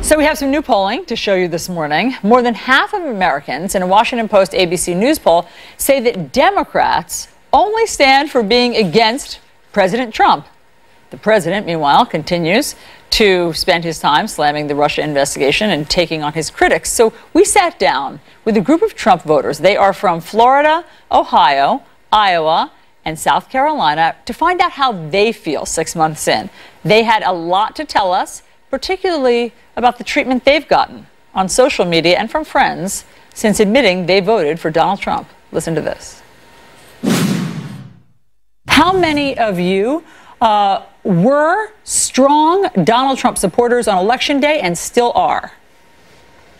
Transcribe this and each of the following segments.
So we have some new polling to show you this morning. More than half of Americans in a Washington Post ABC News poll say that Democrats only stand for being against President Trump. The president, meanwhile, continues to spend his time slamming the Russia investigation and taking on his critics. So we sat down with a group of Trump voters. They are from Florida, Ohio, Iowa, and South Carolina to find out how they feel 6 months in. They had a lot to tell us, particularly about the treatment they've gotten on social media and from friends since admitting they voted for Donald Trump. Listen to this. How many of you were strong Donald Trump supporters on Election Day and still are?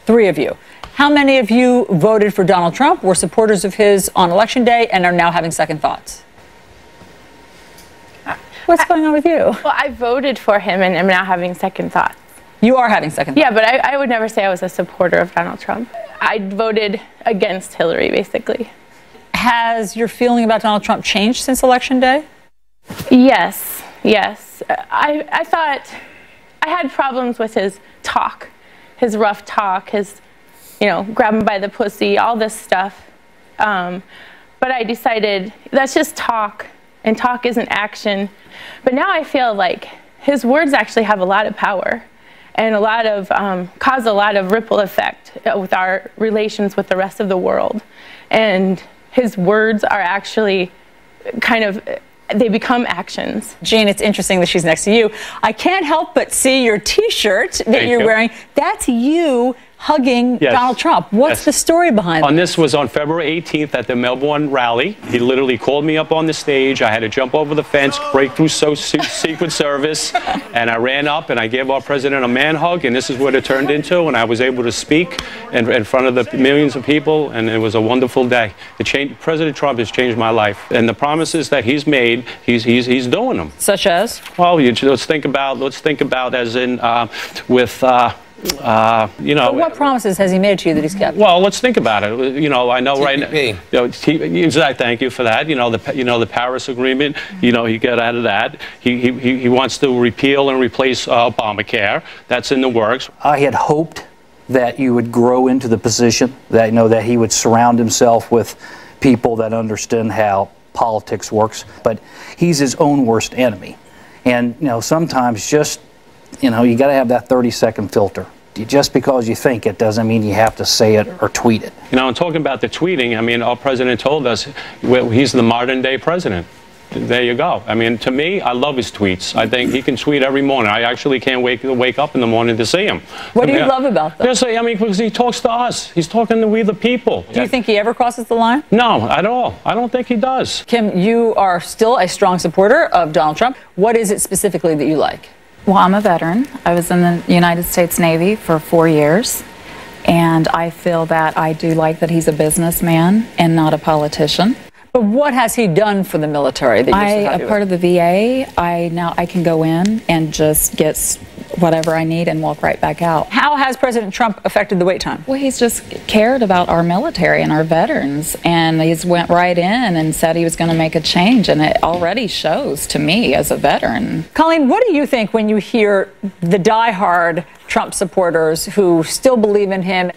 3 of you. How many of you voted for Donald Trump, were supporters of his on Election Day, and are now having second thoughts? What's going on with you? Well, I voted for him and am now having second thoughts. You are having second thoughts? Yeah, but I would never say I was a supporter of Donald Trump. I voted against Hillary, basically. Has your feeling about Donald Trump changed since Election Day? Yes, yes. I thought I had problems with his talk, his rough talk, his, grab him by the pussy, all this stuff. But I decided that's just talk, and talk isn't action. But now I feel like his words actually have a lot of power and a lot of cause a lot of ripple effect with our relations with the rest of the world. And his words are actually they become actions. Jean, it's interesting that she's next to you. I can't help but see your T-shirt that you're wearing. That's you hugging Donald Trump. What's the story behind that? This was on February 18th at the Melbourne rally. He literally called me up on the stage. I had to jump over the fence, break through Secret Service, and I ran up and I gave our president a man hug, and this is what it turned into. And I was able to speak in front of the millions of people, and it was a wonderful day. President Trump has changed my life, and the promises that he's made, he's doing them. Such as? Well, let's think about as in But what promises has he made to you that he's kept? Well, let's think about it. I know right now. Thank you for that. The Paris Agreement. He got out of that. He wants to repeal and replace Obamacare. That's in the works. I had hoped that you would grow into the position that that he would surround himself with people that understand how politics works. But he's his own worst enemy, and sometimes just you got to have that 30-second filter. Just because you think it doesn't mean you have to say it or tweet it. And talking about the tweeting, our president told us he's the modern day president. There you go. To me, I love his tweets. I think he can tweet every morning. I actually can't wake up in the morning to see him. What do you love about that? Because he talks to us. He's talking to we the people. Do you think he ever crosses the line? No, at all. I don't think he does. Kim, you are still a strong supporter of Donald Trump. What is it specifically that you like? Well, I'm a veteran. I was in the United States Navy for 4 years, and I feel that I do like that he's a businessman and not a politician. But what has he done for the military that you're so happy with? Part of the VA, I can go in and just get whatever I need and walk right back out. How has President Trump affected the wait time? Well, he's just cared about our military and our veterans, and he's went right in and said he was going to make a change, and it already shows to me as a veteran. Colleen, what do you think when you hear the diehard Trump supporters who still believe in him?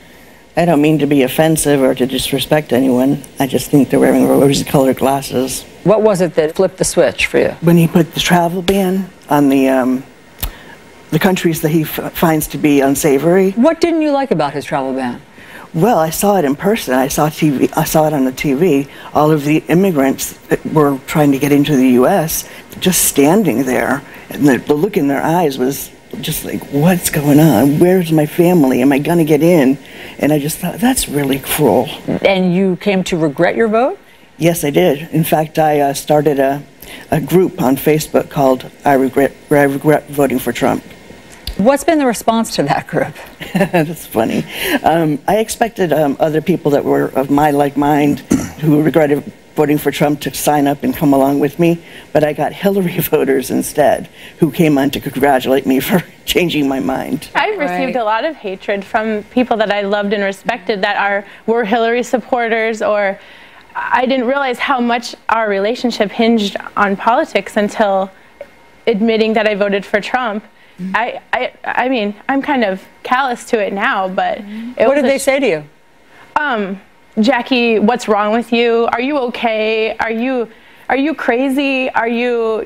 I don't mean to be offensive or to disrespect anyone. I just think they're wearing rose-colored glasses. What was it that flipped the switch for you? When he put the travel ban on the countries that he finds to be unsavory. What didn't you like about his travel ban? Well, I saw it in person. I saw it on the TV. All of the immigrants that were trying to get into the U.S. just standing there, and the look in their eyes was just like, what's going on? Where's my family? Am I going to get in? And I just thought, that's really cruel. And you came to regret your vote? Yes, I did. In fact, I started a group on Facebook called I Regret Voting for Trump. What's been the response to that group? That's funny. I expected other people that were of my like mind who regretted voting for Trump to sign up and come along with me, but I got Hillary voters instead who came on to congratulate me for changing my mind. I've received a lot of hatred from people that I loved and respected that were Hillary supporters, or I didn't realize how much our relationship hinged on politics until admitting that I voted for Trump. I mean, I'm kind of callous to it now, but what did they say to you? Jackie, what's wrong with you? Are you okay? Are you crazy? Are you,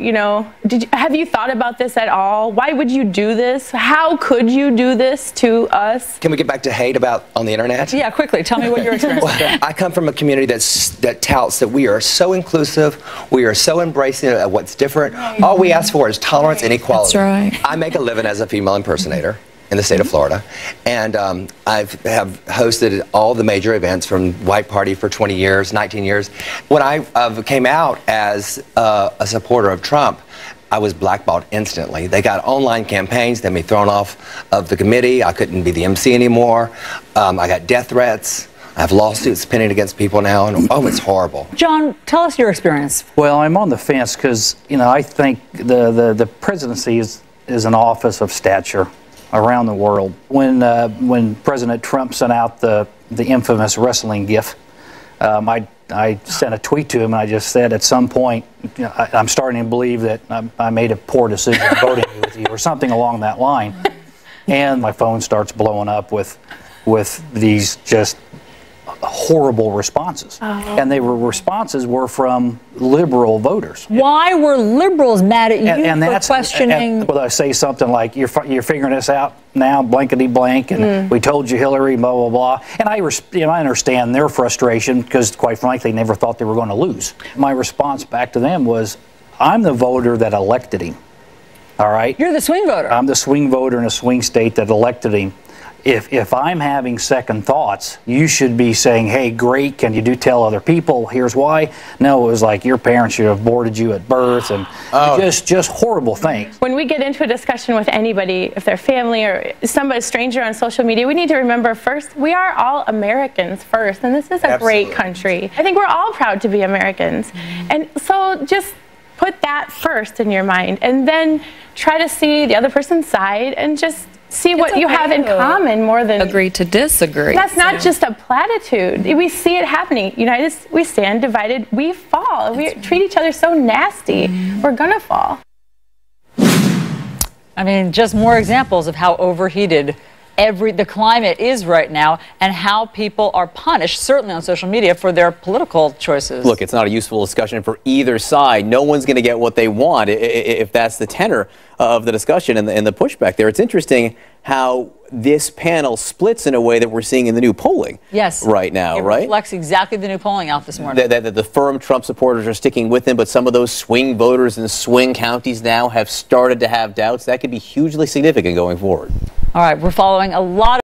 have you thought about this at all? Why would you do this? How could you do this to us? Can we get back to hate about on the internet? Yeah, quickly. Tell me what your experience has been. I come from a community that touts that we are so inclusive, we are so embracing of what's different. All we ask for is tolerance and equality. That's right. I make a living as a female impersonator in the state of Florida, and I have hosted all the major events from White Party for 20 years, 19 years. When I came out as a supporter of Trump, I was blackballed instantly. They got online campaigns, then me thrown off of the committee. I couldn't be the MC anymore. I got death threats. I have lawsuits pending against people now, and oh, it's horrible. John, tell us your experience. Well, I'm on the fence because, I think the presidency is an office of stature around the world. When President Trump sent out the infamous wrestling gif, I sent a tweet to him and I just said, at some point, I'm starting to believe that I made a poor decision voting with you, or something along that line. And my phone starts blowing up with these just horrible responses. And responses were from liberal voters. Why were liberals mad at you for questioning? Well, I say something like, you're figuring this out now, blankety blank, and we told you Hillary, blah, blah, blah. And I understand their frustration because, quite frankly, they never thought they were going to lose. My response back to them was, I'm the voter that elected him. All right? You're the swing voter. I'm the swing voter in a swing state that elected him. If I'm having second thoughts, you should be saying, hey, great, can you tell other people? Here's why. No, it was like your parents should have aborted you at birth, and just horrible things. When we get into a discussion with anybody, if they're family or somebody, a stranger on social media, we need to remember first, we are all Americans first, and this is a great country. I think we're all proud to be Americans. And so just put that first in your mind, and then try to see the other person's side and just see what you have in common more than agree to disagree. That's not just a platitude. We see it happening. We stand divided, we fall. We treat each other so nasty. We're gonna fall. I mean, just more examples of how overheated the climate is right now, and how people are punished, certainly on social media, for their political choices. Look, it's not a useful discussion for either side. No one's going to get what they want if that's the tenor of the discussion and the pushback there. It's interesting how this panel splits in a way that we're seeing in the new polling right now, it reflects exactly the new polling out this morning. The firm Trump supporters are sticking with him, but some of those swing voters in swing counties now have started to have doubts. That could be hugely significant going forward. All right, we're following a lot of